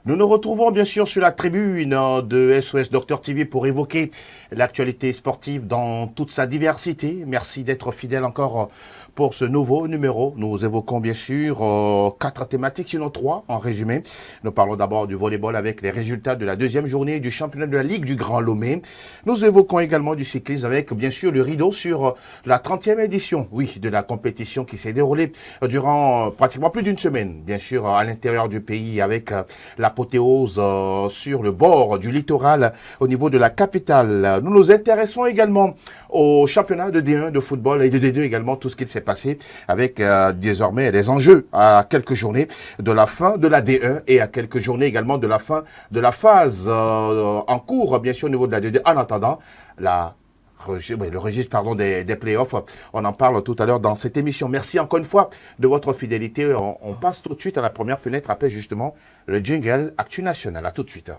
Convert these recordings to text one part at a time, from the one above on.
Nous nous retrouvons bien sûr sur la tribune de SOS Docteur TV pour évoquer l'actualité sportive dans toute sa diversité. Merci d'être fidèle encore pour ce nouveau numéro. Nous évoquons bien sûr quatre thématiques, sinon trois en résumé. Nous parlons d'abord du volleyball avec les résultats de la deuxième journée du championnat de la Ligue du Grand Lomé. Nous évoquons également du cyclisme avec bien sûr le rideau sur la 30e édition, oui, de la compétition qui s'est déroulée durant pratiquement plus d'une semaine, bien sûr à l'intérieur du pays avec l'apothéose sur le bord du littoral au niveau de la capitale. Nous nous intéressons également au championnat de D1 de football et de D2 également, tout ce qui s'est passé avec désormais les enjeux à quelques journées de la fin de la D1 et à quelques journées également de la fin de la phase en cours, bien sûr, au niveau de la D2. En attendant, le registre des playoffs, on en parle tout à l'heure dans cette émission. Merci encore une fois de votre fidélité. On passe tout de suite à la première fenêtre après justement le jingle Actu National. À tout de suite.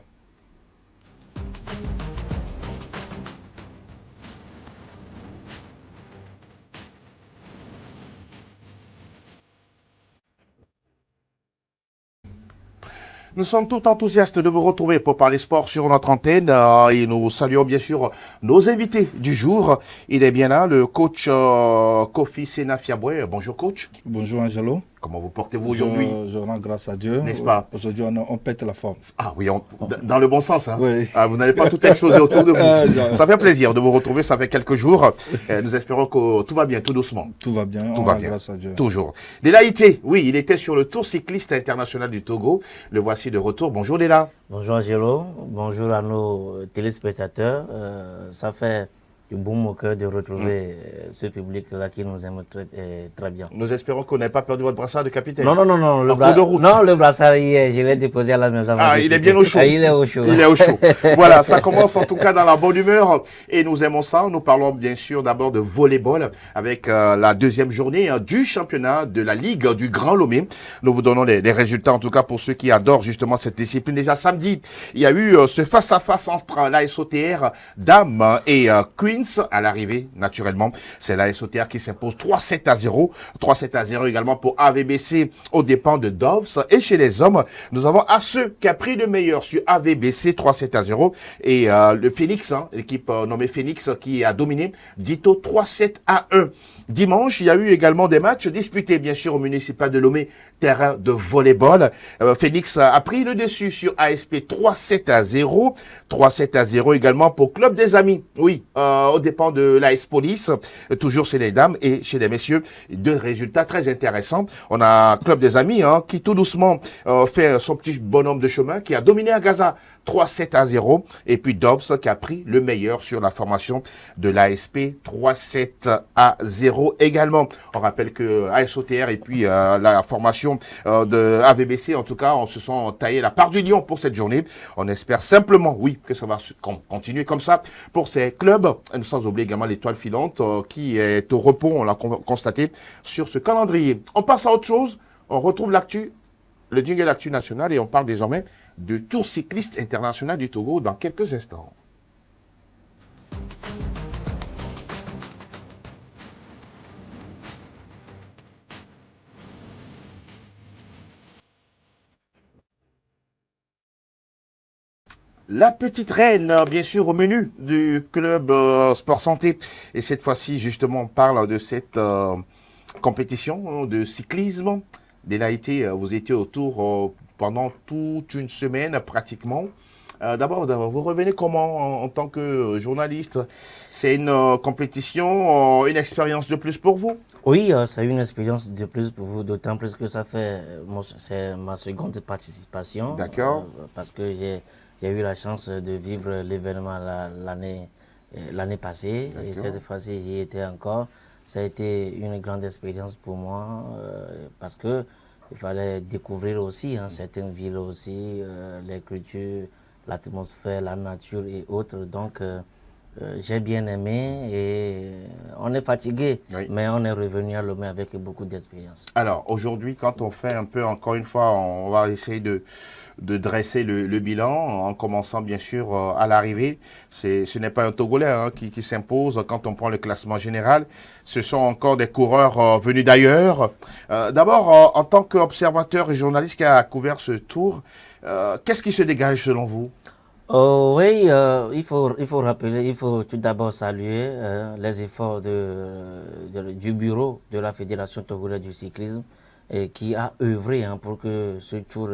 Nous sommes tout enthousiastes de vous retrouver pour parler sport sur notre antenne et nous saluons bien sûr nos invités du jour. Il est bien là, le coach Kofi Senafiabwe. Bonjour coach. Bonjour Angelo. Comment vous portez-vous aujourd'hui? Je rends grâce à Dieu. N'est-ce pas? Aujourd'hui, on pète la forme. Ah oui, dans le bon sens. Hein? Oui. Ah, vous n'allez pas tout exploser autour de vous. Ça fait plaisir de vous retrouver, ça fait quelques jours. Nous espérons que tout va bien, tout doucement. Tout va bien, tout va bien. Grâce à Dieu. Toujours. Léla Ité, oui, il était sur le Tour cycliste international du Togo. Le voici de retour. Bonjour Léla. Bonjour Angelo, bonjour à nos téléspectateurs. Ça fait du boum au cœur de retrouver ce public-là qui nous aime très bien. Nous espérons qu'on n'ait pas perdu votre brassard de capitaine. Non, le brassard, je l'ai déposé à la maison. Ah, il est bien au chaud. Ah, il est au chaud. Il est au chaud. Voilà, ça commence en tout cas dans la bonne humeur et nous aimons ça. Nous parlons bien sûr d'abord de volleyball avec la deuxième journée du championnat de la Ligue du Grand Lomé. Nous vous donnons les résultats en tout cas pour ceux qui adorent justement cette discipline. Déjà samedi, il y a eu ce face-à-face entre la SOTR Dames et Queens. À l'arrivée, naturellement, c'est la SOTR qui s'impose 3-7-0. 3-7-0 également pour AVBC aux dépens de Doves. Et chez les hommes, nous avons ASE qui a pris le meilleur sur AVBC 3-7-0. Et le Phoenix, l'équipe nommée Phoenix qui a dominé Dito 3-7-1. Dimanche, il y a eu également des matchs disputés, bien sûr, au municipal de Lomé, terrain de volleyball. Phoenix a pris le dessus sur ASP 3-7-0. 3-7-0 également pour Club des Amis. Oui, aux dépens de l'AS Police, toujours chez les dames et chez les messieurs. Deux résultats très intéressants. On a Club des Amis qui tout doucement fait son petit bonhomme de chemin, qui a dominé à Gaza 3-7-0. Et puis Dobbs qui a pris le meilleur sur la formation de l'ASP 3-7-0 également. On rappelle que ASOTR et puis la formation de AVBC, en tout cas, on se sont taillé la part du lion pour cette journée. On espère simplement, oui, que ça va continuer comme ça pour ces clubs. Et sans oublier également l'étoile filante qui est au repos, on l'a constaté sur ce calendrier. On passe à autre chose. On retrouve l'actu, le jingle actu national et on parle désormais de Tour cycliste international du Togo dans quelques instants. La petite reine, bien sûr, au menu du club Sport Santé. Et cette fois-ci, justement, on parle de cette compétition de cyclisme. Délaïté, vous étiez autour pendant toute une semaine pratiquement. D'abord, vous revenez comment en tant que journaliste? C'est une compétition, une expérience de plus pour vous? Oui, c'est une expérience de plus pour vous, d'autant plus que ça fait, c'est ma seconde participation. D'accord. Parce que j'ai eu la chance de vivre l'événement l'année passée et cette fois-ci j'y étais encore. Ça a été une grande expérience pour moi parce que il fallait découvrir aussi certaines villes aussi, les cultures, l'atmosphère, la nature et autres. Donc j'ai bien aimé et on est fatigué, Oui. mais on est revenu à Lomé avec beaucoup d'expérience. Alors, aujourd'hui, quand on fait un peu, encore une fois, on va essayer de dresser le bilan en commençant bien sûr à l'arrivée. Ce n'est pas un Togolais hein, qui s'impose quand on prend le classement général. Ce sont encore des coureurs venus d'ailleurs. D'abord, en tant qu'observateur et journaliste qui a couvert ce tour, qu'est-ce qui se dégage selon vous? Oui, il faut rappeler, il faut tout d'abord saluer les efforts du bureau de la Fédération togolaise du cyclisme qui a œuvré hein, pour que ce tour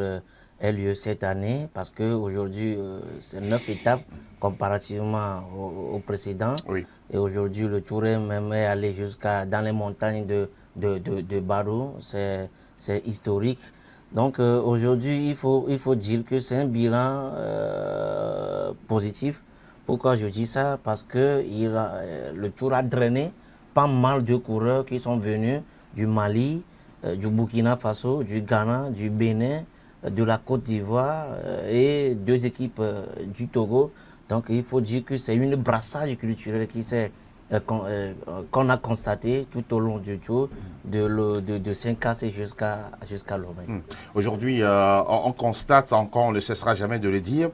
ait lieu cette année parce qu'aujourd'hui, c'est 9 étapes comparativement au précédent. Oui. Et aujourd'hui, le tour est même allé jusqu'à dans les montagnes de Barou. C'est historique. Donc aujourd'hui, il faut dire que c'est un bilan positif. Pourquoi je dis ça? Parce que le Tour a drainé pas mal de coureurs qui sont venus du Mali, du Burkina Faso, du Ghana, du Bénin, de la Côte d'Ivoire et 2 équipes du Togo. Donc il faut dire que c'est une brassage culturelle qu'on a constaté tout au long du tour de Saint-Cassé jusqu'à Lomé. Aujourd'hui, on constate, encore on ne cessera jamais de le dire,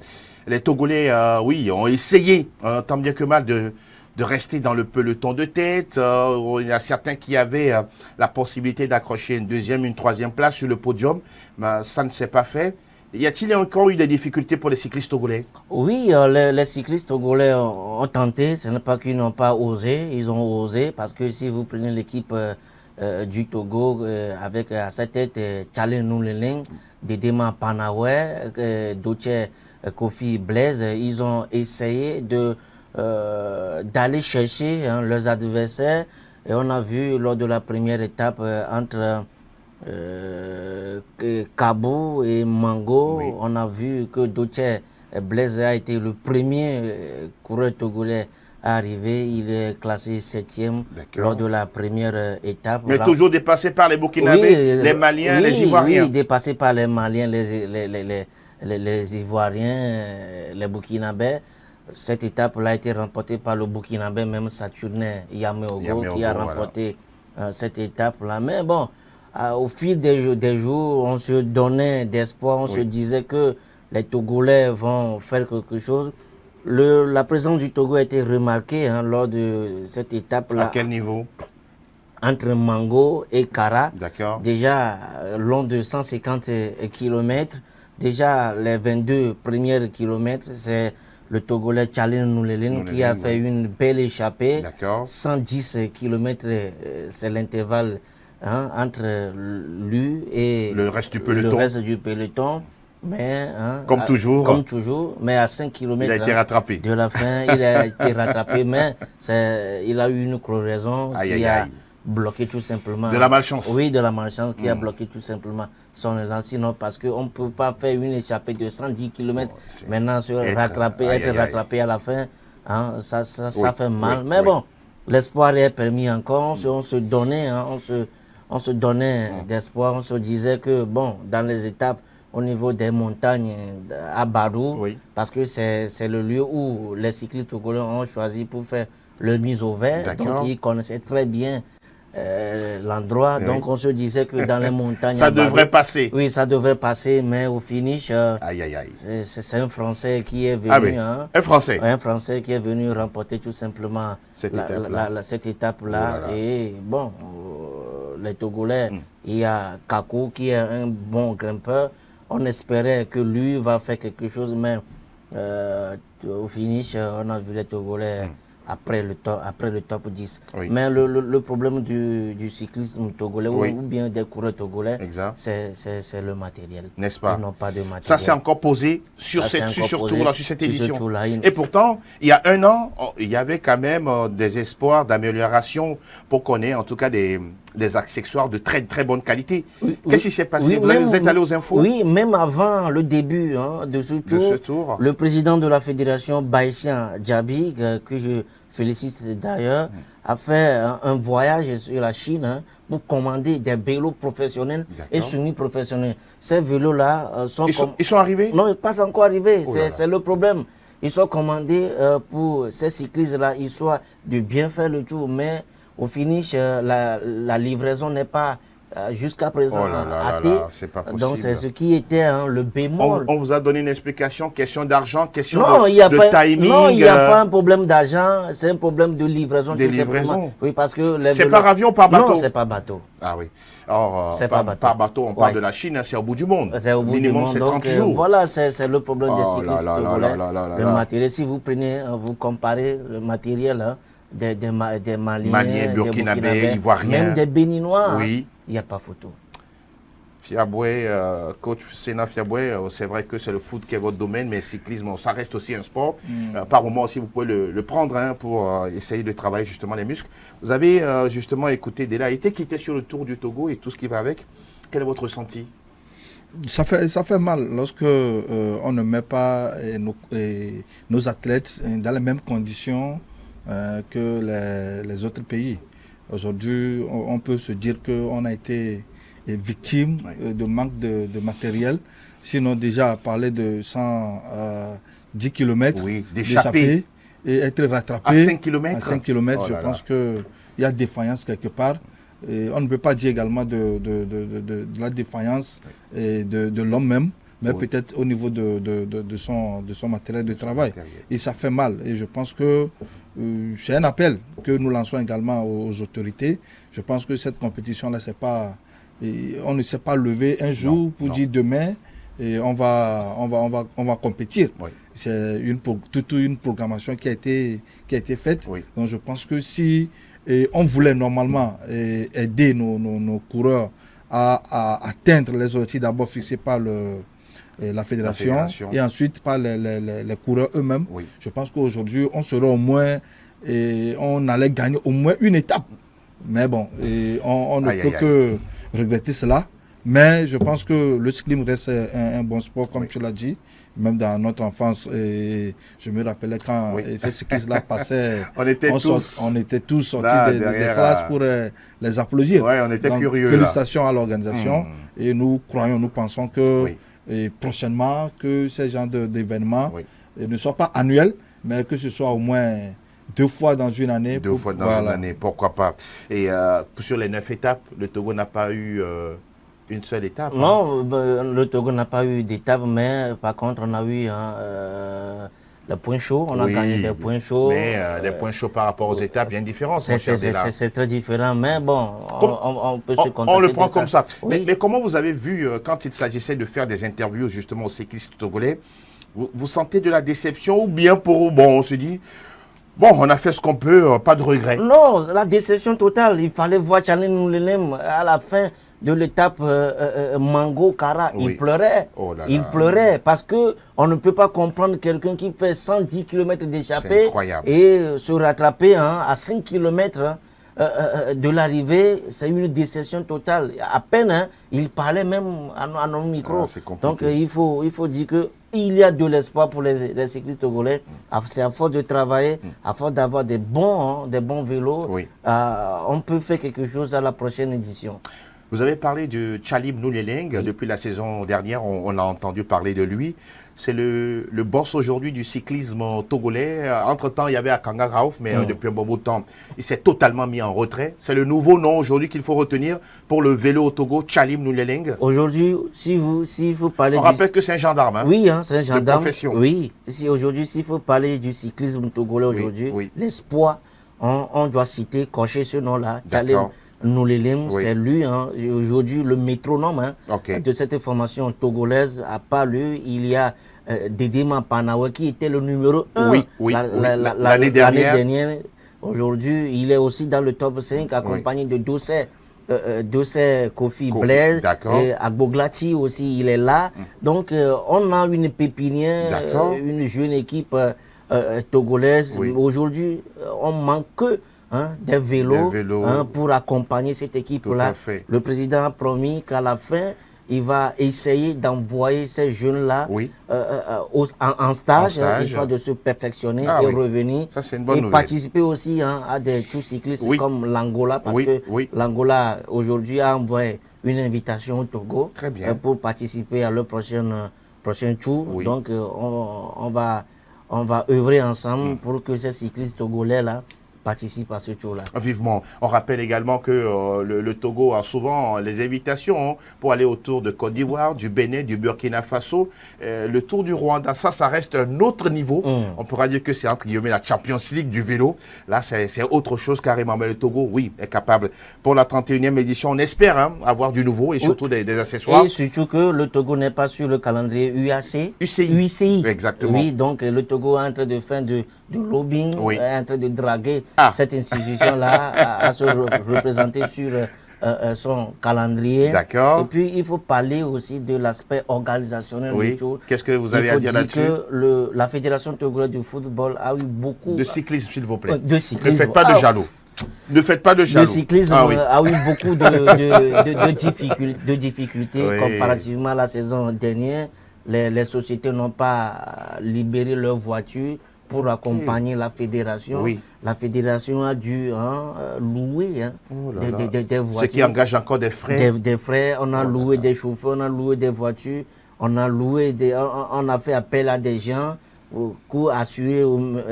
les Togolais, oui, ont essayé, tant bien que mal, de rester dans le peloton de tête. Il y a certains qui avaient la possibilité d'accrocher une deuxième, une troisième place sur le podium, mais ça ne s'est pas fait. Y a-t-il encore eu des difficultés pour les cyclistes togolais? Oui, les cyclistes togolais ont tenté. Ce n'est pas qu'ils n'ont pas osé. Ils ont osé parce que si vous prenez l'équipe du Togo avec à sa tête Tchale Nouleleng, Dedema Panawe, Doche Kofi Blaise, ils ont essayé d'aller chercher hein, leurs adversaires. Et on a vu lors de la première étape entre Kabou et Mango, oui. On a vu que Doche Blaise a été le premier coureur togolais à arriver. Il est classé 7e lors de la première étape. Mais là, toujours dépassé par les Burkinabés, les Maliens, les Ivoiriens. Oui, dépassé par les Maliens, les Ivoiriens, les Burkinabés. Cette étape-là a été remportée par le Burkinabé, même Saturnin Yameogo, qui a remporté cette étape-là. Mais bon, au fil des jours, on se donnait d'espoir, on se disait que les Togolais vont faire quelque chose. La présence du Togo a été remarquée hein, lors de cette étape-là. À quel niveau? Entre Mango et Kara. D'accord. Déjà, long de 150 km, déjà les 22 premiers kilomètres, c'est le Togolais Tchale Nouleleng qui a fait une belle échappée. D'accord. 110 km, c'est l'intervalle. Hein, entre lui et le reste du peloton. Mais, hein, comme toujours, mais à 5 km il a été rattrapé. De la fin, il a été rattrapé, mais il a eu une crevaison qui a bloqué tout simplement. De la malchance. Oui, de la malchance qui a bloqué tout simplement son élan. Sinon, parce qu'on ne peut pas faire une échappée de 110 km, maintenant être rattrapé à la fin, hein, ça fait mal. Mais bon, l'espoir est permis encore, on se donnait, hein, on se donnait d'espoir, on se disait que, bon, dans les étapes au niveau des montagnes à Barou, parce que c'est le lieu où les cyclistes togolais ont choisi pour faire leur mise au vert. Donc, ils connaissaient très bien l'endroit. Donc, on se disait que dans les montagnes... ça devrait passer. Oui, ça devrait passer, mais au finish, c'est un Français qui est venu... hein, un Français. Un Français qui est venu remporter tout simplement cette étape-là. Et bon... les Togolais, il y a Kakou qui est un bon grimpeur. On espérait que lui va faire quelque chose, mais au finish, on a vu les Togolais après le top 10. Oui. Mais le problème du cyclisme togolais ou bien des coureurs togolais, c'est le matériel. N'est-ce pas? Ils n'ont pas de matériel. Ça s'est encore posé sur cette édition. Et pourtant, il y a un an, il y avait quand même des espoirs d'amélioration pour qu'on ait en tout cas des accessoires de très très bonne qualité. Qu'est-ce qui s'est passé? Vous êtes allé aux infos? Oui, même avant le début hein, de ce tour, le président de la fédération, Baïsien Djabi, que je félicite d'ailleurs, a fait un voyage sur la Chine hein, pour commander des vélos professionnels et semi-professionnels. Ces vélos-là sont... Ils sont arrivés? Non, ils ne sont pas encore arrivés. C'est le problème. ils sont commandés pour ces cyclistes-là, histoire de bien faire le tour. Mais au finish, la livraison n'est pas jusqu'à présent hâtée. C'est pas possible. Donc c'est ce qui était le bémol. On vous a donné une explication, question d'argent, question de timing. Non, il n'y a pas un problème d'argent, c'est un problème de livraison. Des livraisons. Oui, parce que c'est par avion ou par bateau? Non, c'est pas bateau. Ah oui. Alors, c'est pas bateau. Par bateau, on parle de la Chine, c'est au bout du monde. C'est au bout du monde. C'est 30 donc, jours. Voilà, c'est le problème des cyclistes togolais. Le matériel, si vous prenez, vous comparez le matériel des Maliens, Burkinabés, Ivoiriens, même des Béninois, oui. Il n'y a pas photo. Fiaboué, coach Sénat Fiaboué, c'est vrai que c'est le foot qui est votre domaine, mais le cyclisme, ça reste aussi un sport. Par moment aussi, vous pouvez le prendre pour essayer de travailler justement les muscles. Vous avez justement écouté Dela Été qui était sur le Tour du Togo et tout ce qui va avec. Quel est votre ressenti? Ça fait mal lorsque on ne met pas nos athlètes dans les mêmes conditions que les autres pays. Aujourd'hui, on peut se dire qu'on a été victime de manque de matériel. Sinon, déjà, parler de 110 km d'échapper et être rattrapé à 5 km, je pense qu'il y a défaillance quelque part. Et on ne peut pas dire également de la défaillance de l'homme même, mais peut-être au niveau de son matériel de travail. Et ça fait mal. Et je pense que c'est un appel que nous lançons également aux autorités. Je pense que cette compétition-là, on ne s'est pas levé un jour pour dire demain et on va compétir. Oui. C'est toute une programmation qui a été faite. Oui. Donc je pense que si on voulait normalement aider nos coureurs à atteindre les objectifs d'abord fixés par la fédération et ensuite par les coureurs eux-mêmes, je pense qu'aujourd'hui on serait au moins on allait gagner au moins une étape. Mais bon, on ne peut que regretter cela. Mais je pense que le cyclisme reste un bon sport, comme tu l'as dit. Même dans notre enfance, je me rappelais quand ces cyclistes-là passaient, on était tous sortis des classes pour les applaudir. Ouais, on était curieux. Félicitations à l'organisation. Et nous pensons que prochainement, que ces genres d'événements ne soient pas annuels, mais que ce soit au moins 2 fois dans une année. 2 fois dans une année, pourquoi pas. Et sur les 9 étapes, le Togo n'a pas eu une seule étape. Non, le Togo n'a pas eu d'étape, mais par contre, on a eu le point chaud. On a gagné des points chauds. Mais des points chauds par rapport aux étapes, bien différents. C'est très différent, mais bon, on peut se contenter. On le prend comme ça. Oui. Mais comment vous avez vu, quand il s'agissait de faire des interviews justement aux cyclistes togolais, vous sentez de la déception ou bien on se dit... Bon, on a fait ce qu'on peut, pas de regret. Non, la déception totale. Il fallait voir Charlie Noulelem à la fin de l'étape Mango-Kara. Il pleurait. Oh là là. Il pleurait parce qu'on ne peut pas comprendre quelqu'un qui fait 110 km d'échappée et se rattraper à 5 km de l'arrivée. C'est une déception totale. À peine, il parlait même à nos micros. Donc, il faut dire que il y a de l'espoir pour les cyclistes togolais. C'est à force de travailler, à force d'avoir des bons vélos, on peut faire quelque chose à la prochaine édition. Vous avez parlé de Tchalib Nouleleng. Depuis la saison dernière, on a entendu parler de lui. C'est le boss aujourd'hui du cyclisme togolais. Entre-temps, il y avait Akanga Raouf, mais depuis un bon bout de temps, il s'est totalement mis en retrait. C'est le nouveau nom aujourd'hui qu'il faut retenir pour le vélo au Togo, Tchalib Nouleleng. Aujourd'hui, si vous parlez... On rappelle que c'est un gendarme. Hein, oui, c'est un gendarme. De profession. Oui. Aujourd'hui, s'il faut parler du cyclisme togolais aujourd'hui, l'espoir, on doit citer, cocher ce nom-là, Tchalib Nouleleng, c'est lui, aujourd'hui le métronome de cette formation togolaise. À part lui, il y a Dédé Mampanawa qui était le numéro 1 l'année dernière. Aujourd'hui, il est aussi dans le top 5 accompagné de Dossé Kofi Blaise et Agboglati aussi, il est là. Donc, on a une pépinière, une jeune équipe togolaise. Aujourd'hui, on manque que des vélos pour accompagner cette équipe-là. Le président a promis qu'à la fin, il va essayer d'envoyer ces jeunes-là en stage, histoire de se perfectionner et revenir. Ça, c'est une bonne nouvelle. Participer aussi à des tours cyclistes comme l'Angola, parce que l'Angola aujourd'hui a envoyé une invitation au Togo pour participer à leur prochain tour. Donc on on va œuvrer ensemble pour que ces cyclistes togolais-là participent à ce tour-là. Vivement. On rappelle également que le Togo a souvent les invitations pour aller au Tour de Côte d'Ivoire, du Bénin, du Burkina Faso. Le Tour du Rwanda, ça reste un autre niveau. On pourra dire que c'est entre guillemets la Champions League du vélo. Là, c'est autre chose carrément. Mais le Togo, oui, est capable. Pour la 31e édition, on espère avoir du nouveau et surtout des accessoires. Et surtout que le Togo n'est pas sur le calendrier UCI. Exactement. Oui, donc le Togo est en train de faire de lobbying, est en train de draguer cette institution-là à se représenter sur son calendrier. D'accord. Et puis, il faut parler aussi de l'aspect organisationnel du Tour. Qu'est-ce que vous avez à dire là-dessus? Il faut dire que la Fédération togolaise de football a eu beaucoup... De cyclisme, s'il vous plaît. De cyclisme. Ne faites pas de jaloux. Ne faites pas de jaloux. Le cyclisme a eu beaucoup de difficultés comparativement à la saison dernière. Les sociétés n'ont pas libéré leurs voitures pour accompagner la fédération. La fédération a dû louer des voitures. Ce qui engage encore des frais. Des frais. On a loué des chauffeurs, on a loué des voitures, on a fait appel à des gens pour assurer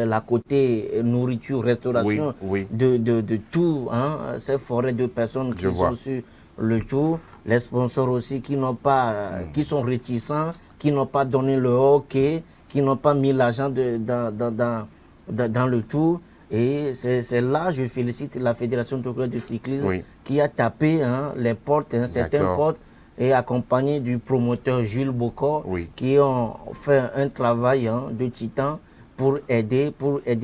la côté nourriture, restauration de tout, ces forêts de personnes qui sont sur le tour. Les sponsors aussi qui n'ont pas, qui sont réticents, qui n'ont pas donné le hockey, qui n'ont pas mis l'argent dans le tour. Et c'est là, je félicite la Fédération togolaise de cyclisme qui a tapé les portes, certaines portes, et accompagné du promoteur Jules Bocor, qui ont fait un travail de titan pour aider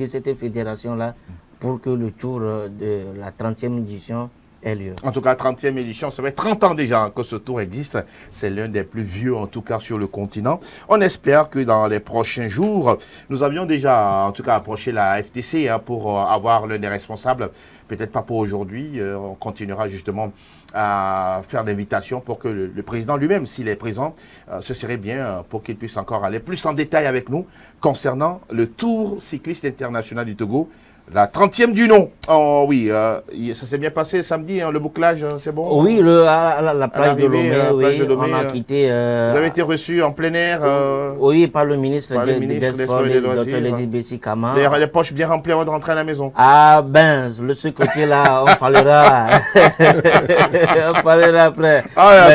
cette fédération-là, pour que le tour de la 30e édition ait lieu. En tout cas, 30e édition, ça fait 30 ans déjà que ce tour existe. C'est l'un des plus vieux, en tout cas, sur le continent. On espère que dans les prochains jours, nous avions déjà, en tout cas, approché la FTC pour avoir l'un des responsables. Peut-être pas pour aujourd'hui. On continuera justement à faire l'invitation pour que le président lui-même, s'il est présent, ce serait bien pour qu'il puisse encore aller plus en détail avec nous concernant le Tour cycliste international du Togo. La 30e du nom. Oh oui, ça s'est bien passé samedi, le bouclage, c'est bon? Oui, à la plage de Lomé, on a quitté... vous avez été reçu en plein air oui, par le ministre des Sports, Dr. Lady Bessie Kama. D'ailleurs, les poches bien remplies avant de rentrer à la maison. Ah ben, ce côté-là, on parlera. On parlera après.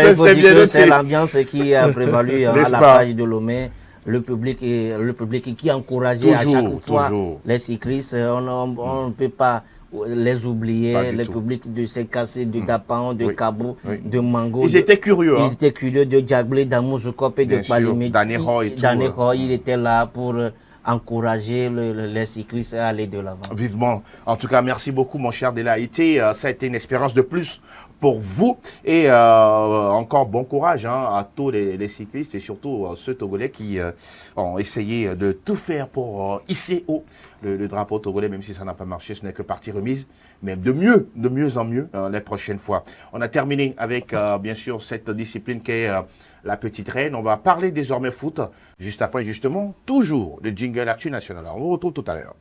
Il faut dire que c'est l'ambiance qui a prévalu à la plage de Lomé. Le public qui a encouragé à chaque fois les cyclistes, on ne peut pas les oublier, le public de Sekassi, de Dapan, de Kabou, de Mango. Ils étaient curieux. Ils étaient curieux de Djaglé, d'Amouzoukope et de Palimé. Daneho, il était là pour encourager les cyclistes à aller de l'avant. Vivement. En tout cas, merci beaucoup, mon cher Delaïté. Ça a été une expérience de plus pour vous. Et encore bon courage à tous les cyclistes et surtout ceux Togolais qui ont essayé de tout faire pour hisser haut le drapeau togolais, même si ça n'a pas marché, ce n'est que partie remise, mais de mieux en mieux les prochaines fois. On a terminé avec, bien sûr, cette discipline qui est la petite reine. On va parler désormais foot, juste après, justement, toujours le jingle Actu National. On vous retrouve tout à l'heure.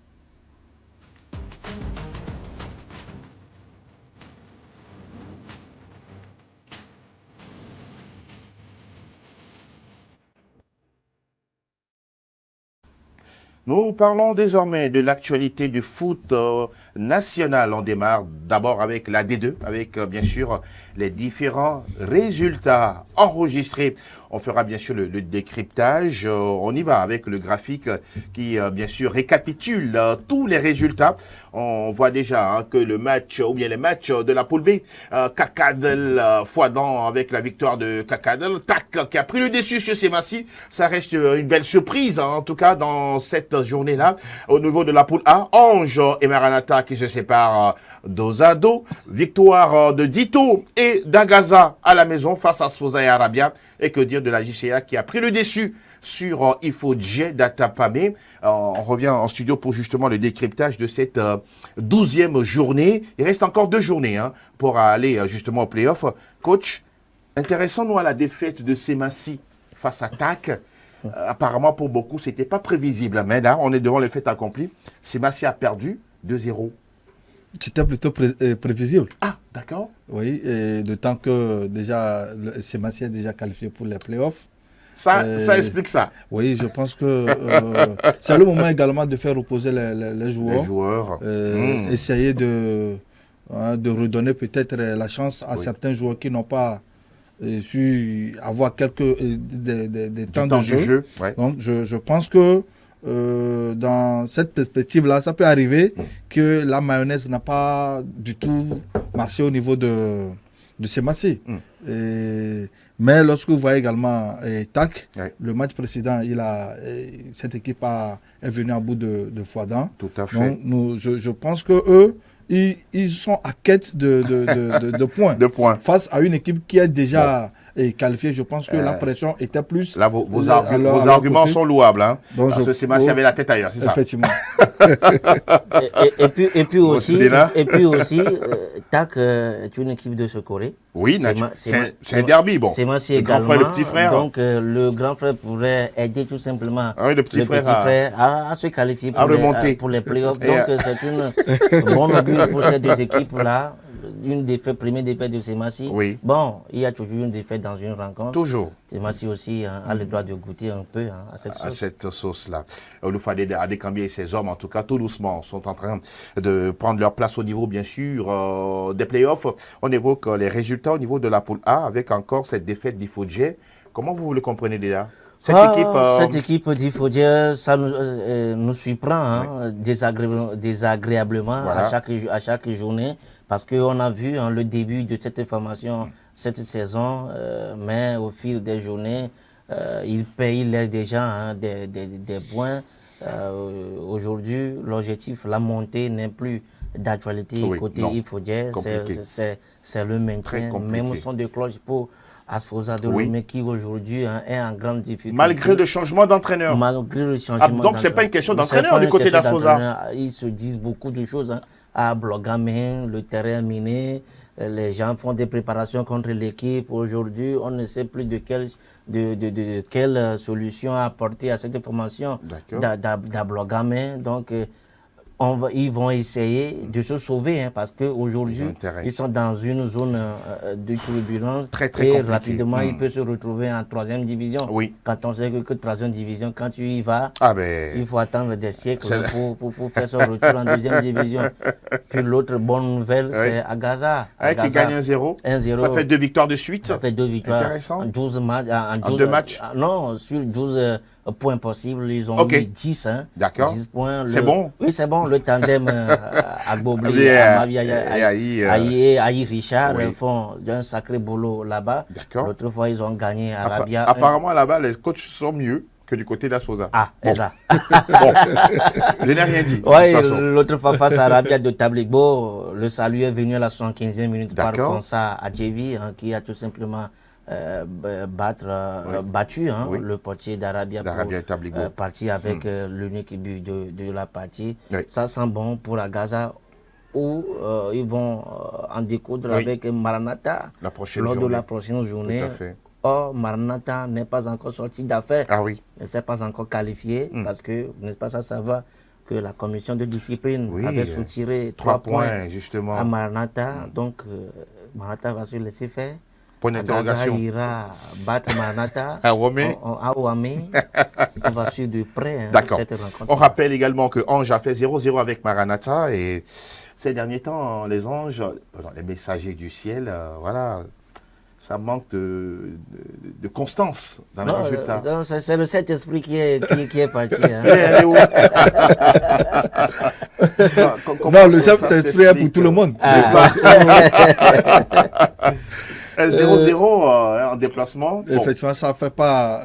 Nous parlons désormais de l'actualité du foot national. On démarre d'abord avec la D2, avec bien sûr les différents résultats enregistrés. On fera bien sûr le décryptage. On y va avec le graphique qui bien sûr récapitule tous les résultats. On voit déjà que le match, ou bien les matchs de la poule B, Kakadel Fouadan avec la victoire de Kakadel, TAC qui a pris le dessus sur Semassi. Ça reste une belle surprise en tout cas dans cette journée-là. Au niveau de la poule A, Ange et Maranatha qui se séparent dos à dos. Victoire de Dito et d'Agaza à la maison face à Sfosa et Arabia. Et que dire de la JCA qui a pris le dessus sur Ifodje d'Atapamé. On revient en studio pour justement le décryptage de cette 12e journée. Il reste encore 2 journées pour aller justement au play-off. Coach, intéressons-nous à la défaite de Semassi face à TAC. Apparemment, pour beaucoup, ce n'était pas prévisible. Mais là, on est devant les faits accomplis. Semassi a perdu 2-0. C'était plutôt prévisible. Ah, d'accord. Oui, d'autant que déjà, Semassi est déjà qualifié pour les playoffs. Ça explique ça. Oui, je pense que c'est le moment également de faire reposer les joueurs. Les joueurs. Essayer de redonner peut-être la chance à certains joueurs qui n'ont pas su avoir des temps de jeu. Ouais. Donc, je pense que dans cette perspective-là, ça peut arriver que la mayonnaise n'a pas du tout marché au niveau de Semassi. Mais lorsque vous voyez également TAC, le match précédent, cette équipe est venue à bout de Fouadan. Tout à fait. Donc, je pense que eux, ils sont à quête de points. De points. Face à une équipe qui est déjà qualifiée, je pense que la pression était plus... Là, vos arguments sont louables. Hein, donc parce que Semassi avait la tête ailleurs, c'est ça? Effectivement. et puis aussi, TAC est une équipe de Sekoré. Oui, c'est un derby. Bon. Semassi le grand également. frère, le petit frère. Donc, le grand frère pourrait aider tout simplement le petit frère à se qualifier pour les playoffs. Donc, c'est une bonne augure pour ces deux équipes-là. Première défaite de Semassi. Oui. Bon, il y a toujours une défaite dans une rencontre. Toujours. Semassi aussi a le droit de goûter un peu à cette sauce. À cette sauce-là. Oloufade Adékambi et ses hommes, en tout cas, tout doucement, sont en train de prendre leur place au niveau, bien sûr, des playoffs. On évoque les résultats au niveau de la poule A avec encore cette défaite d'Ifodje. Comment vous le comprenez déjà? Cette équipe d'Ifodje, ça nous surprend désagréablement voilà. à chaque journée. Parce qu'on a vu le début de cette formation, cette saison, mais au fil des journées, il laisse déjà des points. Aujourd'hui, l'objectif, la montée n'est plus d'actualité côté Ifodje, c'est le maintien. Même son de cloche pour Asfosa de Lomé qui aujourd'hui est en grande difficulté. Malgré le changement d'entraîneur. Malgré le changement d'entraîneur. Donc, ce n'est pas une question d'entraîneur du côté d'Asfosa. Ils se disent beaucoup de choses. À Blogamin, le terrain miné, les gens font des préparations contre l'équipe. Aujourd'hui, on ne sait plus de quelle solution apporter à cette formation d'Ablogamin. Donc, ils vont essayer de se sauver parce qu'aujourd'hui, ils sont dans une zone de turbulence très et compliqué. Rapidement, ils peuvent se retrouver en 3e division. Oui. Quand on sait que 3e division, quand tu y vas, il faut attendre des siècles pour faire son retour en 2e division. Puis l'autre bonne nouvelle, c'est à Gaza. Qui gagne 1-0. Ça fait 2 victoires de suite. Ça fait 2 victoires. Intéressant. En 12 matchs. En 2 matchs. Non, sur 12 points possibles, ils ont eu 10. D'accord. 10 points. C'est bon. Oui, c'est bon. Le tandem Agbobli, Aïe Richard font un sacré boulot là-bas. L'autre fois, ils ont gagné à Arabia. Apparemment, là-bas, les coachs sont mieux que du côté d'Asfosa. Exact. Bon, je n'ai rien dit. Oui, l'autre fois, face à Arabia de Tabligbo, le salut est venu à la 75e minute par Konsa Adjevi, qui a tout simplement battu le portier d'Arabia pour partir avec l'unique but de la partie. Ça sent bon pour Agaza où ils vont en découdre avec Maranatha lors de la prochaine journée. Or, Maranatha n'est pas encore sorti d'affaires, ne s'est pas encore qualifié parce que, n'est-ce pas, ça va que la commission de discipline avait soutiré 3 points justement à Maranatha. Donc, Maranatha va se laisser faire. Point d'interrogation. Ira battre Maranatha à Ouamé. On va suivre de près cette rencontre. On rappelle également que Ange a fait 0-0 avec Maranatha et ces derniers temps, les Anges, les messagers du ciel, voilà, ça manque de constance dans les résultats. C'est le Saint-Esprit qui est parti. Non, le Saint-Esprit est pour tout le monde. 0-0 en déplacement. Effectivement, ça ne fait pas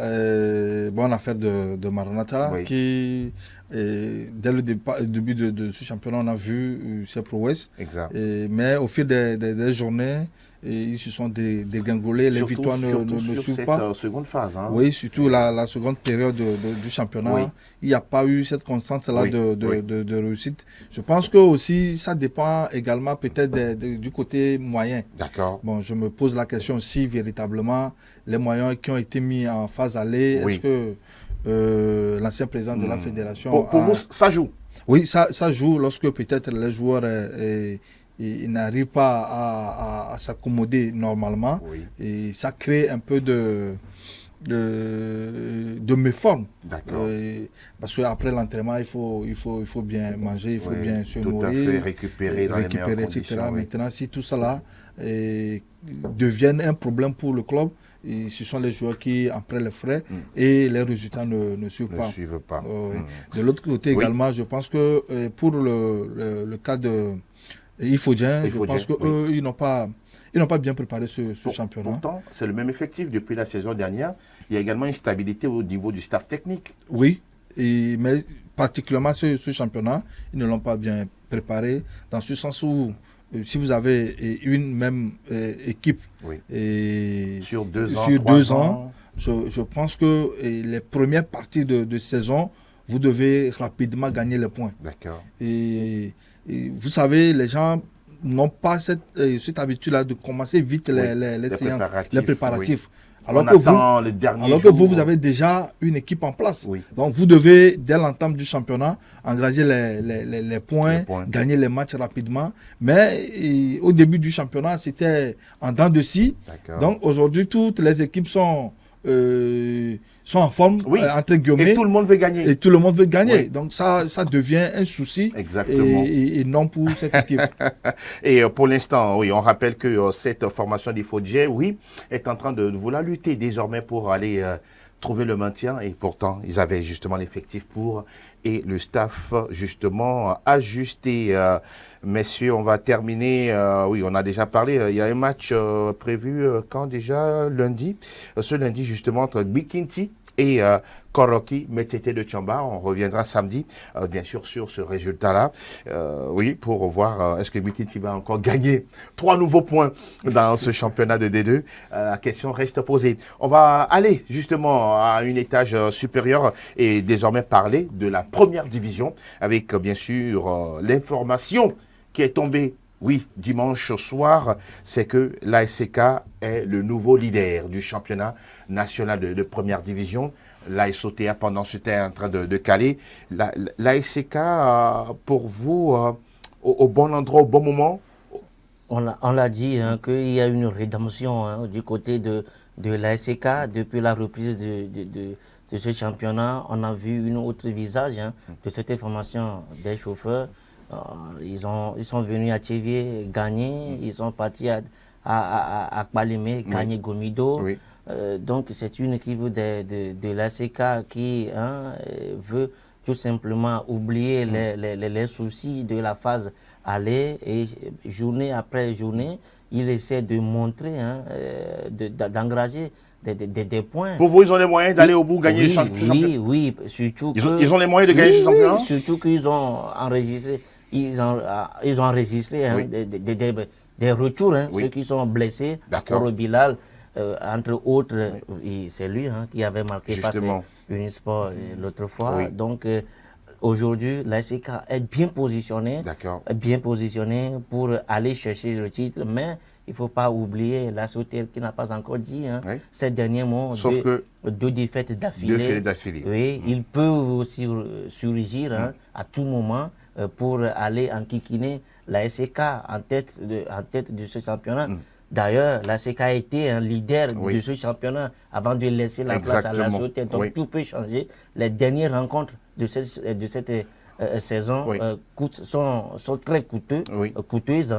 bonne affaire de Maranatha qui, dès le début de ce championnat, on a vu ses prouesses. Mais au fil des journées, ils se sont dégringolés, les victoires ne suivent pas. Seconde phase. Oui, surtout la seconde période du championnat. Il n'y a pas eu cette constance-là de réussite. Je pense que aussi ça dépend également peut-être du côté moyen. D'accord. Bon, je me pose la question si véritablement les moyens qui ont été mis en phase aller, est-ce que l'ancien président de la fédération... Pour vous, ça joue? Oui, ça joue lorsque peut-être les joueurs... ils n'arrivent pas à s'accommoder normalement et ça crée un peu de méforme. D'accord. Parce qu'après l'entraînement, il faut bien manger, il faut bien se tout nourrir, à fait, récupérer dans les meilleures etc. conditions, oui. Maintenant, si tout ça là deviennent un problème pour le club, et ce sont les joueurs qui en prennent les frais et les résultats ne suivent Ne pas. suivent pas. De l'autre côté Oui. également, je pense que pour le cas de Ifodien, je pense qu'eux, ils n'ont pas bien préparé ce championnat. Pourtant, c'est le même effectif depuis la saison dernière. Il y a également une stabilité au niveau du staff technique. Oui, mais particulièrement ce championnat, ils ne l'ont pas bien préparé, dans ce sens où si vous avez une même équipe sur 2 ans, sur 2 ans, je pense que les premières parties de saison, vous devez rapidement gagner les points. D'accord. Et vous savez, les gens n'ont pas cette habitude-là de commencer vite les séances, les préparatifs. Oui. Alors que vous avez déjà une équipe en place. Oui. Donc vous devez, dès l'entame du championnat, engager les points, gagner les matchs rapidement. Mais au début du championnat, c'était en dents de scie. Donc aujourd'hui, toutes les équipes sont en forme, entre guillemets. Et tout le monde veut gagner. Oui. Donc ça devient un souci. Exactement. Et non pour cette équipe. Et pour l'instant, oui, on rappelle que cette formation d'Ifodjé, est en train de vouloir lutter désormais pour aller trouver le maintien. Et pourtant, ils avaient justement l'effectif pour et le staff justement ajusté. Messieurs, on va terminer. Oui, on a déjà parlé. Il y a un match prévu quand déjà? Lundi. Ce lundi, justement, entre Bikinti et Koroki, Metete de Tchamba. On reviendra samedi, bien sûr, sur ce résultat-là. Oui, pour voir est-ce que Bikinti va encore gagner 3 nouveaux points dans ce championnat de D2. La question reste posée. On va aller justement à un étage supérieur et désormais parler de la première division avec, bien sûr, l'information qui est tombée, dimanche soir, c'est que l'ASK est le nouveau leader du championnat national de première division. L'ASOTA, pendant ce temps, est en train de caler. L'ASK, pour vous, au bon endroit, au bon moment? On l'a dit, qu'il y a une rédemption du côté de l'ASK. Depuis la reprise de ce championnat, on a vu un autre visage de cette formation des chauffeurs. Ils sont venus à Tchévier gagner, ils sont partis à Kpalimé gagner Gomido. Oui. Donc c'est une équipe de l'ASK qui veut tout simplement oublier les soucis de la phase aller et journée après journée, il essaie de montrer, d'engager des points. Pour vous, ils ont les moyens d'aller au bout, gagner le championnat? Oui, surtout ils ont les moyens de gagner ce championnat? Surtout qu'ils ont enregistré. Ils ont enregistré des retours, ceux qui sont blessés, pour Bilal, entre autres, c'est lui qui avait marqué par Unisport l'autre fois. Donc aujourd'hui, l'ASK est bien positionné pour aller chercher le titre, mais il ne faut pas oublier la Sauterre qui n'a pas encore dit ces derniers mots. Sauf que 2 défaites d'affilée. Oui, ils peuvent aussi surgir à tout moment pour aller enquiquiner la SK en tête de ce championnat. D'ailleurs, la SK a été un leader de ce championnat avant de laisser la place à la Sauterre. Donc tout peut changer. Les dernières rencontres de cette saison sont très coûteuses,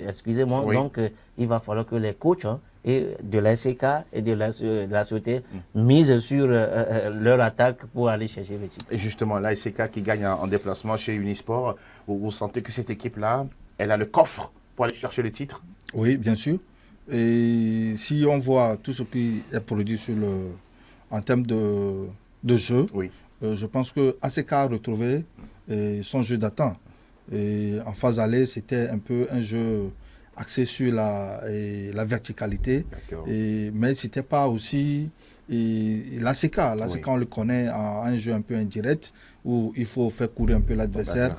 excusez-moi. Donc il va falloir que les coachs et de la SK et de la Sauterre misent sur leur attaque pour aller chercher le titre. Et justement, la SK qui gagne en déplacement chez Unisport, vous sentez que cette équipe-là, elle a le coffre pour aller chercher le titre? Oui, bien sûr. Et si on voit tout ce qui est produit en termes de jeu, je pense que ASK a retrouvé son jeu d'attaque. En phase aller, c'était un peu un jeu axé sur la verticalité, mais ce n'était pas aussi l'ASK. L'ASK, on le connaît en un jeu un peu indirect, où il faut faire courir un peu l'adversaire,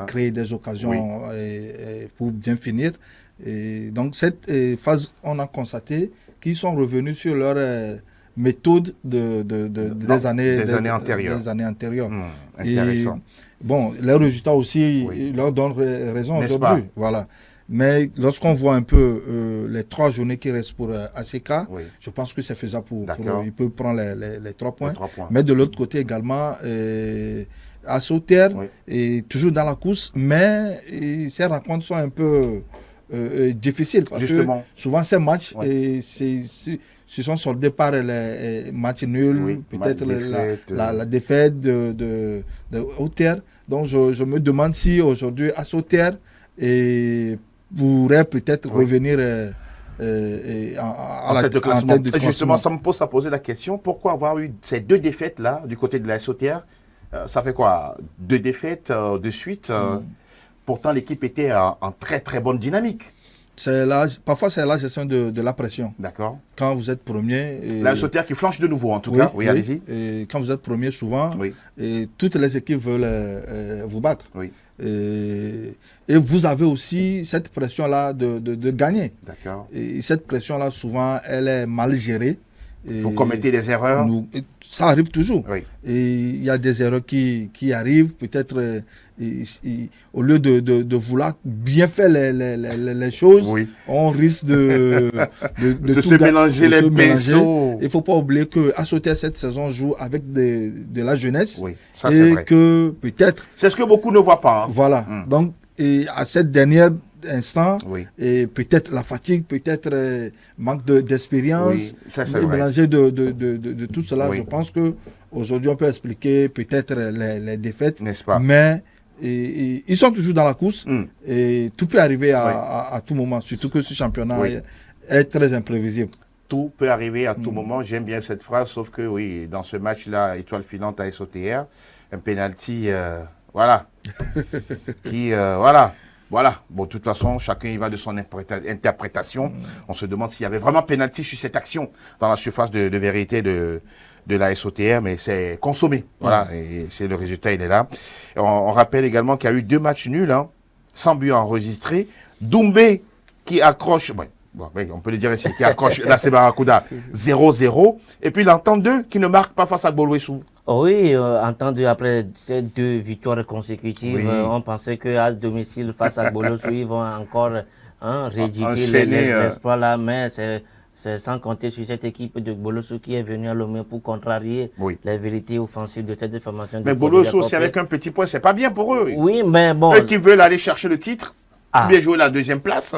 créer des occasions pour bien finir. Et donc cette phase, on a constaté qu'ils sont revenus sur leur méthode des années antérieures. Intéressant. Et, bon, les résultats aussi leur donnent raison aujourd'hui. Voilà. Mais lorsqu'on voit un peu les 3 journées qui restent pour ACK, Oui. je pense que c'est faisable pour D'accord. il peut prendre les 3 points. Les 3 points. Mais de l'autre côté également, à Sauterre Oui. est toujours dans la course, mais ces rencontres sont un peu difficiles parce Justement. que souvent ces matchs Oui. se sont soldés par les matchs nuls, Oui, peut-être défaite, la défaite de Sauterre. Donc je me demande si aujourd'hui à Sauterre pourrait peut-être Oui. revenir En tête de classement. tête de Justement, classement. ça me pose à poser la question, pourquoi avoir eu ces 2 défaites-là du côté de la SOTR? Ça fait quoi? 2 défaites de suite. Pourtant, l'équipe était en très très bonne dynamique. Parfois, c'est la gestion de la pression. D'accord. Quand vous êtes premier... La SOTR qui flanche de nouveau, en tout cas. Oui, allez-y. Et quand vous êtes premier, souvent, Oui. toutes les équipes veulent vous battre. Oui. Et vous avez aussi cette pression-là de gagner. D'accord. Et cette pression-là, souvent, elle est mal gérée. Vous commettez des erreurs. Ça arrive toujours. Oui. Et il y a des erreurs qui arrivent. Peut-être, au lieu de vouloir bien faire les choses, Oui. on risque de se mélanger les pinceaux. Il ne faut pas oublier qu'à Sauterre, cette saison joue avec de la jeunesse. Oui, ça c'est vrai. Et que peut-être... C'est ce que beaucoup ne voient pas. Hein. Voilà. Donc, et à cette dernière instant, Oui. et peut-être la fatigue, peut-être manque d'expérience, Oui, ça, c'est vrai. mélanger de tout cela. Oui. Je pense qu'aujourd'hui, on peut expliquer peut-être les défaites, N'est-ce pas? mais ils sont toujours dans la course et tout peut arriver Oui. à tout moment, surtout que ce championnat Oui. est très imprévisible. Tout peut arriver à tout moment. J'aime bien cette phrase, sauf que oui, dans ce match-là, étoile filante à SOTR, un penalty, voilà, qui, voilà. Voilà, bon, de toute façon, chacun y va de son interprétation. On se demande s'il y avait vraiment pénalty sur cette action dans la surface de vérité de la SOTR, mais c'est consommé. Voilà, et c'est le résultat, il est là. Et on rappelle également qu'il y a eu 2 matchs nuls, hein, sans but enregistré. Doumbé qui accroche, bon, on peut le dire ici, qui accroche la Barracuda 0-0. Et puis l'Entente 2 qui ne marque pas face à Bolwessou. Oui, entendu après ces 2 victoires consécutives, Oui. On pensait qu'à domicile face à Bolosou, ils vont encore rééditer Enchaîner, l'exploit là, mais c'est sans compter sur cette équipe de Bolosou qui est venue à Lomé pour contrarier Oui. les vérités offensives de cette formation. Mais Bolwessou, c'est avec un petit point, c'est pas bien pour eux. Oui, mais bon. Eux qui veulent aller chercher le titre, ou bien jouer la 2e place.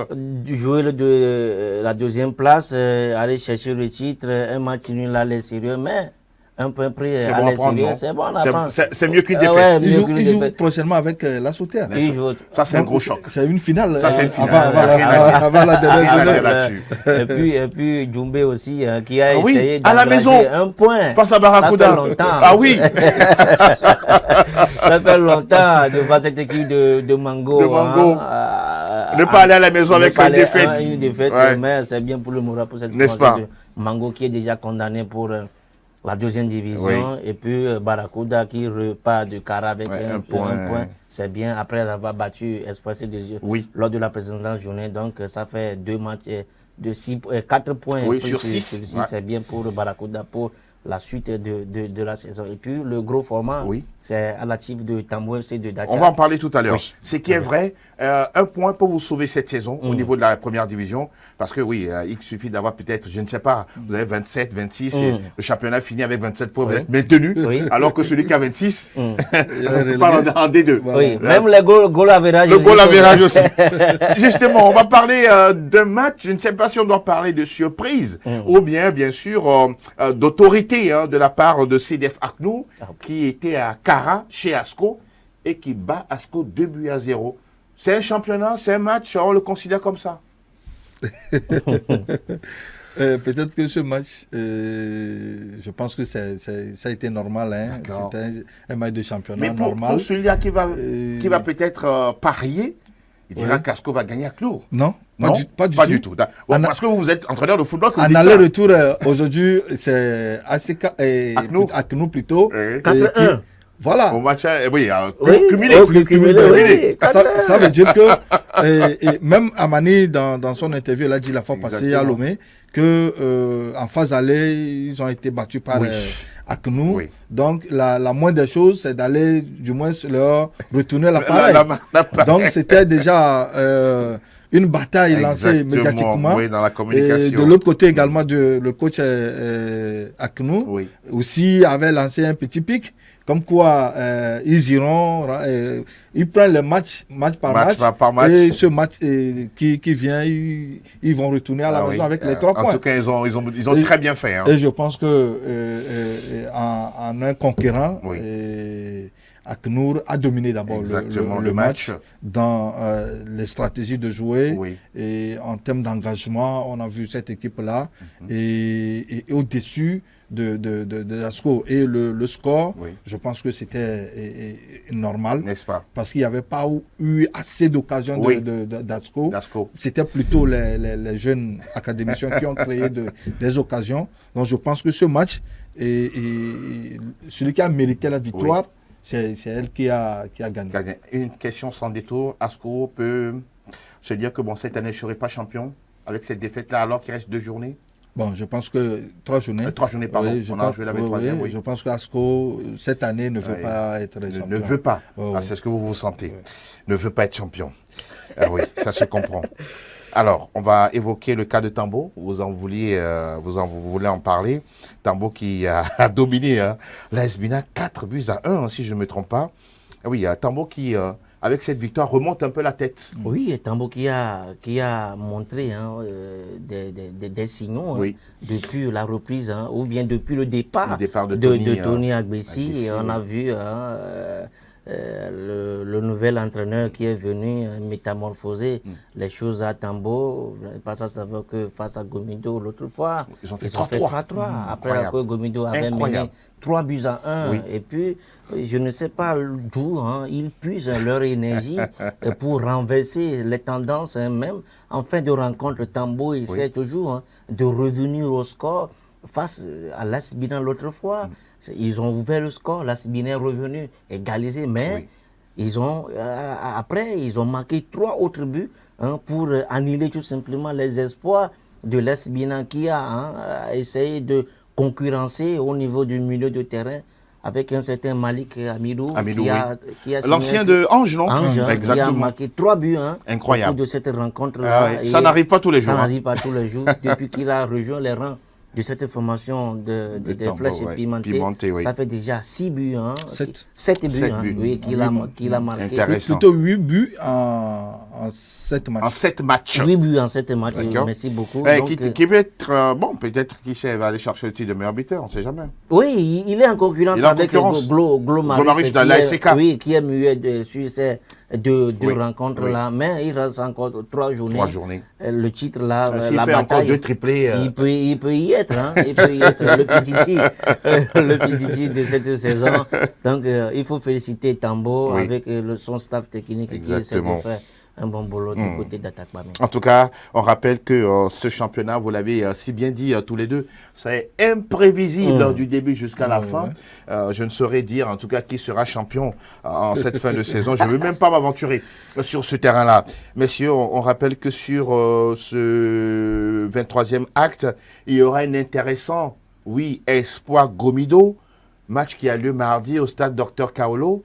Jouer la 2e place, aller chercher le titre, un match nul là, les sérieux, mais un point pris C'est à bon à prendre, l'extérieur, non? c'est bon à prendre. C'est mieux qu'une défaite. Ouais, Ils mieux qu'une jouent défaite. prochainement avec la Sauterre. Ils jouent. Ça, c'est un Donc, gros choc. C'est une finale. Ça, c'est une finale. Avant la dernière Rien à journée. dire là-dessus. Et puis Djoumbé aussi, qui a Ah oui, essayé à la d'engranger maison, un point. Face à Barracuda. Ça fait longtemps. Ah oui. Ça fait longtemps de voir cette équipe de Mango. De Mango. Ne pas aller à la maison avec une défaite. Une défaite, Ouais. mais c'est bien pour le moral pour cette N'est-ce formation pas? de Mango qui est déjà condamné pour la 2e division. Oui. Et puis Barracuda qui repart de Cara avec Ouais, un un point. point. C'est bien après avoir battu Espoir CDG Oui. lors de la précédente journée. Donc ça fait 2 matchs de 4 points. Oui, pris sur 6. Ouais. C'est bien pour le Barracuda pour la suite de la saison. Et puis le gros format, Oui. c'est à l'actif de Tambou FC de Dakar. On va en parler tout à l'heure. Oui. Ce qui est vrai, un point pour vous sauver cette saison au niveau de la 1re division. Parce que oui, il suffit d'avoir peut-être, je ne sais pas, vous avez 27, 26, et le championnat finit avec 27 points, vous êtes maintenu. Oui. Alors que celui qui a 26, Il est on parle en D2. Oui, même les goal average. Le goal average aussi. Justement, on va parler d'un match, je ne sais pas si on doit parler de surprise ou bien sûr, d'autorité de la part de CDF Aknou, qui était à Cara, chez Asco, et qui bat Asco 2-0. C'est un championnat, c'est un match, on le considère comme ça. Peut-être que ce match, je pense que ça a été normal. Hein. C'était un match de championnat Mais normal. pour celui-là qui va peut-être parier, il dira qu'Asco va gagner à Clour. Non, Non, pas du tout. Bon, parce que vous êtes entraîneur de football. En aller-retour, aujourd'hui, c'est ACK et Aknou plutôt. Oui. 4-1. Voilà. Au match, oui, Oui, cumulé. cumulé. Ça veut dire que et même Amani, dans son interview, il a dit la fois passée à Lomé que en phase aller, ils ont été battus par Aknou. Oui. Donc, la moindre des choses, c'est d'aller du moins leur retourner l'appareil. Donc, c'était déjà une bataille lancée Exactement, médiatiquement. oui, dans la Et communication. de l'autre côté également, le coach Aknou Oui. aussi avait lancé un petit pic, comme quoi ils iront, ils prennent le match par match, par match. et ce match qui vient, ils vont retourner à la maison avec les 3 points. En tout cas, ils ont très bien fait. Hein. Et je pense que en un conquérant, Oui. Aknour a dominé d'abord le match dans les stratégies de jouer. Oui. Et en termes d'engagement, on a vu cette équipe-là et au-dessus de Asco. Et le score, Oui. je pense que c'était normal. N'est-ce pas? Parce qu'il n'y avait pas eu assez d'occasions Oui. d'Asco. D'Asco. C'était plutôt les jeunes académiciens qui ont créé des occasions. Donc je pense que ce match, celui qui a mérité la victoire, c'est elle qui a gagné. Une question sans détour. Asco peut se dire que cette année, je ne serai pas champion avec cette défaite-là alors qu'il reste 2 journées? Bon, je pense que 3 journées. 3 journées, pardon. Oui, on a joué la 23e, oui. Je pense qu'Asco, cette année, ne veut pas être champion. Ne veut pas. Oh, c'est ce que vous sentez. Ne veut pas être champion. Oui, ça se comprend. Alors, on va évoquer le cas de Tambo. Vous voulez en parler. Tambo qui a dominé l'AS Bina 4-1, si je ne me trompe pas. Oui, Tambo qui, avec cette victoire, remonte un peu la tête. Oui, Tambo qui a montré des signaux depuis la reprise, ou bien depuis le départ de Tony Agbessi. On a vu le nouvel entraîneur qui est venu métamorphoser les choses à Tambo. Pas ça veut que face à Gomido l'autre fois, ils ont fait 3-3. Après que Gomido avait mené 3-1. Oui. Et puis, je ne sais pas d'où ils puisent leur énergie pour renverser les tendances. Même en fin de rencontre, Tambo essaie toujours de revenir au score face à l'AS Bina l'autre fois. Ils ont ouvert le score, l'AS Bina est revenu égalisé, mais après, ils ont marqué 3 autres buts pour annuler tout simplement les espoirs de l'AS Bina qui a essayé de concurrencer au niveau du milieu de terrain avec un certain Malik Amidou qui a l'ancien de Ange, non? Ange, exactement. qui a marqué 3 buts incroyable. au cours de cette rencontre-là. Ça n'arrive pas tous les jours. Ça n'arrive pas tous les jours depuis qu'il a rejoint les rangs de cette formation de flèches pimentées. Ça fait déjà 6 buts. 7 buts qu'il a marqué. Plutôt 8 buts en 7 matchs. En 7 matchs. 8 buts en 7 matchs. Merci beaucoup. Qui peut être, peut-être qui sait, va aller chercher le titre de meilleur buteur, on ne sait jamais. Oui, il est en concurrence avec Glo Marius, qui est muet sur ces deux rencontres-là. Mais il reste encore 3 journées. 3 journées. Le titre là, la bataille, encore 2 triplés. Il peut y être. Il peut y être le Pichichi de cette saison. Donc, il faut féliciter Tambo avec son staff technique qui essaie de faire un bon boulot du côté d'Atakpamé. En tout cas, on rappelle que ce championnat, vous l'avez si bien dit tous les deux, c'est imprévisible du début jusqu'à la fin. Je ne saurais dire en tout cas qui sera champion en cette fin de saison. Je ne veux même pas m'aventurer sur ce terrain-là. Messieurs, on rappelle que sur ce 23e acte, il y aura un intéressant, Espoir Gomido, match qui a lieu mardi au stade Dr Kaolo.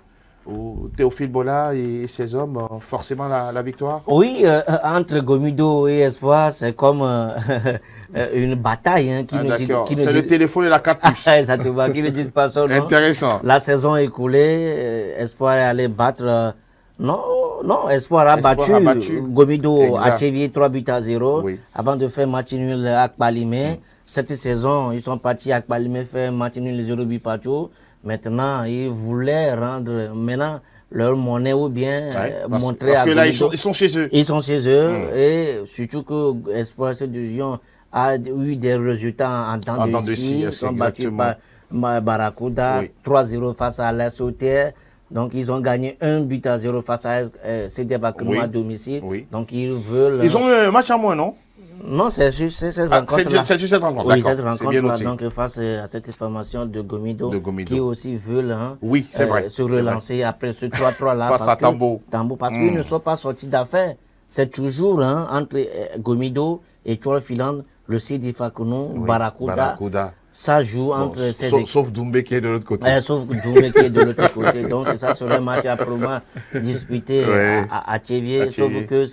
Où Théophile Bola et ses hommes, forcément la victoire? Oui, entre Gomido et Espoir, c'est comme une bataille. C'est le téléphone et la carte puce. Exactement, qui ne disent pas son nom. Intéressant. La saison écoulée, Espoir est allé battre... Non, Espoir a battu Gomido à Tchévier 3-0 avant de faire match nul à Akpalimé. Cette saison, ils sont partis à Akpalimé faire match nul 0 but partout. Maintenant, ils voulaient rendre leur monnaie ou bien montrer parce à que là, ils sont chez eux. Ils sont chez eux et surtout que Espoir cette division a eu des résultats en temps de scie. Ils sont battus par Barracuda 3-0 face à l'AS Sauterre. Donc, ils ont gagné 1-0 face à CD Bakrou à domicile. Donc, ils veulent... Ils ont eu un match en moins, non? Non, c'est juste cette rencontre-là. C'est juste cette rencontre, oui, cette rencontre-là, donc face à cette formation de Gomido. Qui aussi veulent se relancer après ce 3-3-là. Face à Tambo. Parce qu'ils ne sont pas sortis d'affaires. C'est toujours entre Gomido et Tchouar Filand, le CD Fakounou, Barracuda. ça joue entre ces équipes. Sauf Doumbé qui est de l'autre côté. Sauf Doumbé qui est de l'autre côté. Donc ça serait un match absolument disputé à Tchévier. Sauf que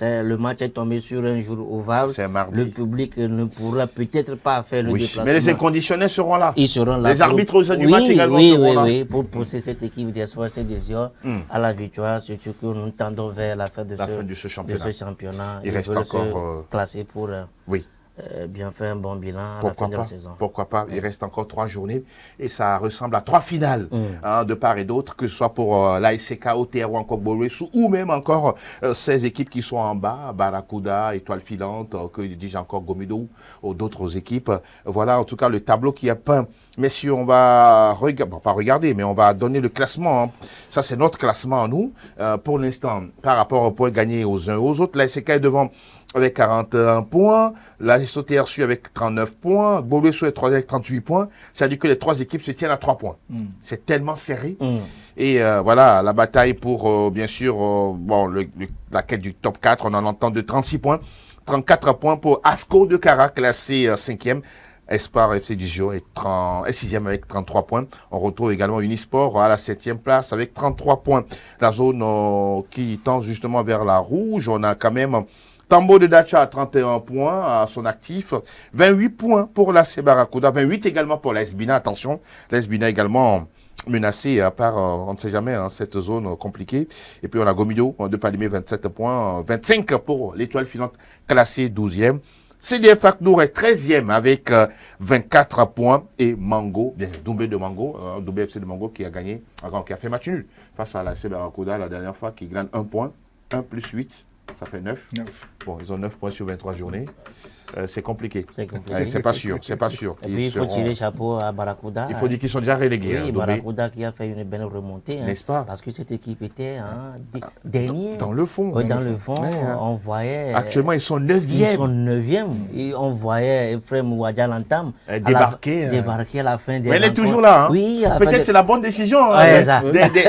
le match est tombé sur un jour ouvrable. C'est mardi. Le public ne pourra peut-être pas faire le déplacement. Mais les inconditionnels seront là. Ils seront là. Les arbitres au sein du match également seront là. Oui, pour pousser cette équipe d'Espoir cette division à la victoire, surtout que nous tendons vers la fin de ce championnat. Il reste encore classé pour oui. Bien faire un bon bilan à la fin de la saison. Pourquoi pas? Il reste encore 3 journées et ça ressemble à 3 finales de part et d'autre, que ce soit pour l'ASC OTR ou encore Bolouessou, ou même encore ces équipes qui sont en bas, Barracuda, Étoile Filante, que dis-je encore, Gomido ou d'autres équipes. Voilà en tout cas le tableau qui est peint. Messieurs, on va pas regarder, mais on va donner le classement. Ça, c'est notre classement à nous. Pour l'instant, par rapport aux points gagnés aux uns et aux autres, l'ASC est devant avec 41 points, la SOTR suit avec 39 points, Bolouessou est 3 avec 38 points. C'est-à-dire que les 3 équipes se tiennent à 3 points. C'est tellement serré. Et voilà, la bataille pour, bien sûr, la quête du top 4, on en entend de 36 points. 34 points pour Asco de Cara, classé 5e. Espoir FC Digio est 6e avec 33 points. On retrouve également Unisport à la 7e place avec 33 points. La zone qui tend justement vers la rouge, on a quand même Tambo de Dacha à 31 points à son actif, 28 points pour la Barracuda, 28 également pour la Esbina, attention, la Esbina également menacée par, on ne sait jamais, cette zone compliquée. Et puis on a Gomido de Palimé, 27 points, 25 pour l'Étoile Filante classée 12e. CDF Aknour est 13e avec 24 points et Mango, bien Doumbé de Mango, Doumbé FC de Mango qui a gagné, qui a fait match nul face à la Barracuda la dernière fois, qui gagne 1 point, 1 plus 8. Ça fait 9. Bon, ils ont 9 points sur 23 journées. C'est compliqué. C'est pas sûr. C'est pas sûr. Et puis, il faut tirer chapeau à Barracuda. Il faut dire qu'ils sont déjà relégués. Oui, Barracuda qui a fait une belle remontée. N'est-ce pas? Parce que cette équipe était dernière. Dans le fond. Oui, dans le fond, on voyait. Actuellement, ils sont 9e. Ils sont 9e. Et on voyait Ephraim Ouadjalantam débarquer à la fin des. Mais elle est toujours là. Oui, peut-être c'est la bonne décision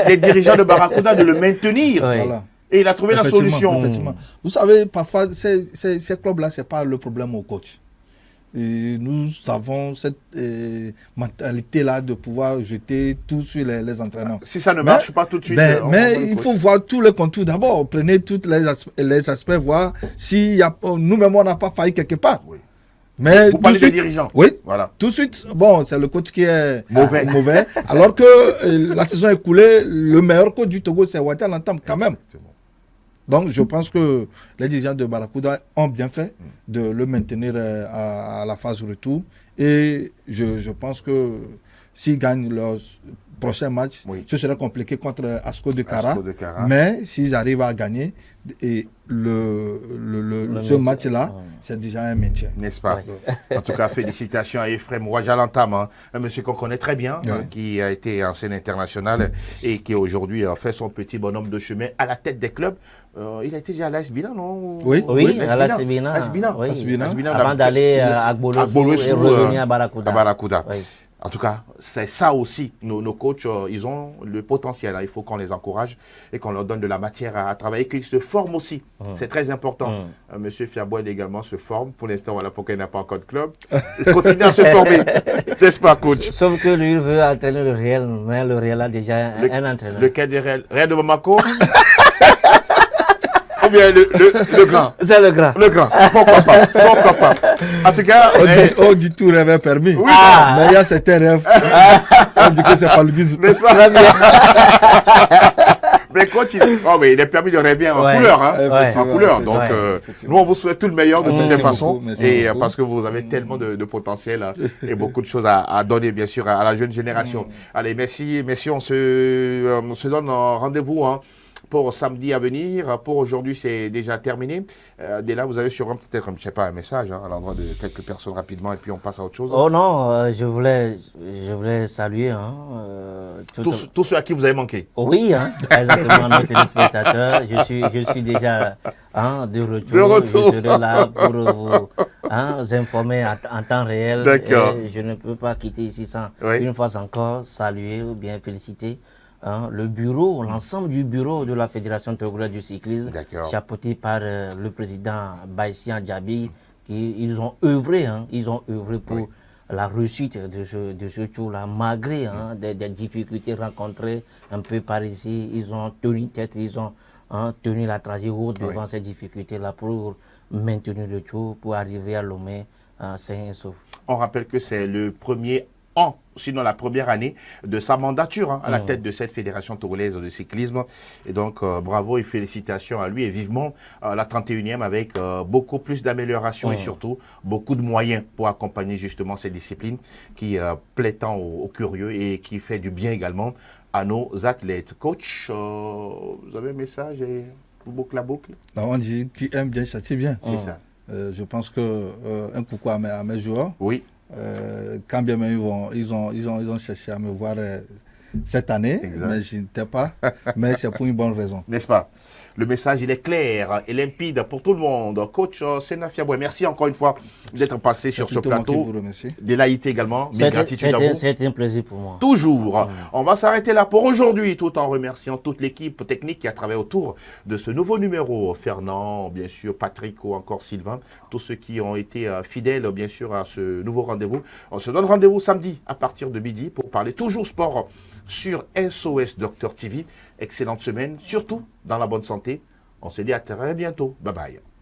des dirigeants de Barracuda de le maintenir. Voilà. Et il a trouvé la solution. Effectivement. Vous savez, parfois, ces clubs-là, ce n'est pas le problème au coach. Et nous avons cette mentalité-là de pouvoir jeter tout sur les entraîneurs. Si ça ne marche pas tout de suite. Mais il faut voir tous les contours d'abord. Prenez tous les aspects, voir si nous-mêmes, on n'a pas failli quelque part. Oui. Mais vous parlez des dirigeants. Oui, voilà. Tout de suite, bon, c'est le coach qui est mauvais. Alors que la saison écoulée, le meilleur coach du Togo, c'est Ouadjalantam quand même. Donc, je pense que les dirigeants de Barracuda ont bien fait de le maintenir à la phase retour. Et je pense que s'ils gagnent leur prochain match, ce serait compliqué contre Asco de Cara. Mais s'ils arrivent à gagner, et ce match-là, c'est déjà un maintien. N'est-ce pas? En tout cas, félicitations à Ephraim Ouadjalantam, un monsieur qu'on connaît très bien, qui a été en scène internationale et qui aujourd'hui fait son petit bonhomme de chemin à la tête des clubs. Il a été déjà à l'Asbina, non? Oui, à l'Asbina. Avant d'aller à Bolouessou et revenir à Barracuda. En tout cas, c'est ça aussi. Nos coachs, ils ont le potentiel. Il faut qu'on les encourage et qu'on leur donne de la matière à travailler, qu'ils se forment aussi. C'est très important. Monsieur Fiaboel également se forme. Pour l'instant, voilà pourquoi il n'a pas encore de club. Il continue à se former. N'est-ce pas, coach? Sauf que lui, il veut entraîner le Real, mais le Real a déjà un entraîneur. Lequel des Real? Real de Bamako? Ou bien le grand? C'est le grand. Le grand. Pourquoi pas? En tout cas... On dit tout rêve est permis. Oui, mais il y a certains rêves. On dit que c'est pas le 10. N'est-ce pas? Mais mais il est permis de rêver en couleur. En couleur. Donc, nous, on vous souhaite tout le meilleur de toutes les façons. Et parce que vous avez tellement de potentiel et beaucoup de choses à donner, bien sûr, à la jeune génération. Allez, merci. On se donne rendez-vous pour samedi à venir. Pour aujourd'hui, c'est déjà terminé. Dès là, vous avez sûrement peut-être, je sais pas, un message à l'endroit de quelques personnes rapidement et puis on passe à autre chose. Oh non, je voulais saluer tous ceux à qui vous avez manqué. Oui, exactement, nos téléspectateurs. Je suis déjà de retour. Je serai là pour vous informer en temps réel. D'accord. Et je ne peux pas quitter ici sans une fois encore saluer ou bien féliciter le bureau, l'ensemble du bureau de la Fédération togolaise du cyclisme, chapeauté par le président Baïsian Djabi, ils ont œuvré pour la réussite de ce tour-là, malgré des difficultés rencontrées un peu par ici. Ils ont tenu tête, ils ont tenu la trajectoire devant ces difficultés-là pour maintenir le tour, pour arriver à Lomé sain et sauf. On rappelle que c'est le premier sinon la première année de sa mandature à la tête de cette fédération togolaise de cyclisme. Et donc, bravo et félicitations à lui et vivement la 31e avec beaucoup plus d'améliorations et surtout beaucoup de moyens pour accompagner justement ces disciplines qui plaît tant aux curieux et qui fait du bien également à nos athlètes. Coach, vous avez un message et boucle la boucle? On dit qui aime bien, châtie bien. C'est ça. Je pense que un coucou à mes joueurs. Oui. Quand bien même ils ont cherché à me voir cette année, mais je n'étais pas. Mais c'est pour une bonne raison. N'est-ce pas? Le message, il est clair et limpide pour tout le monde. Coach Sena Fiaboué, merci encore une fois d'être passé sur ce plateau. De l'AIT également. Mille gratitudes à vous. C'était un plaisir pour moi. Toujours. On va s'arrêter là pour aujourd'hui, tout en remerciant toute l'équipe technique qui a travaillé autour de ce nouveau numéro. Fernand, bien sûr, Patrick ou encore Sylvain. Tous ceux qui ont été fidèles, bien sûr, à ce nouveau rendez-vous. On se donne rendez-vous samedi à partir de midi pour parler toujours sport sur SOS Docteur TV. Excellente semaine, surtout dans la bonne santé. On se dit à très bientôt. Bye bye.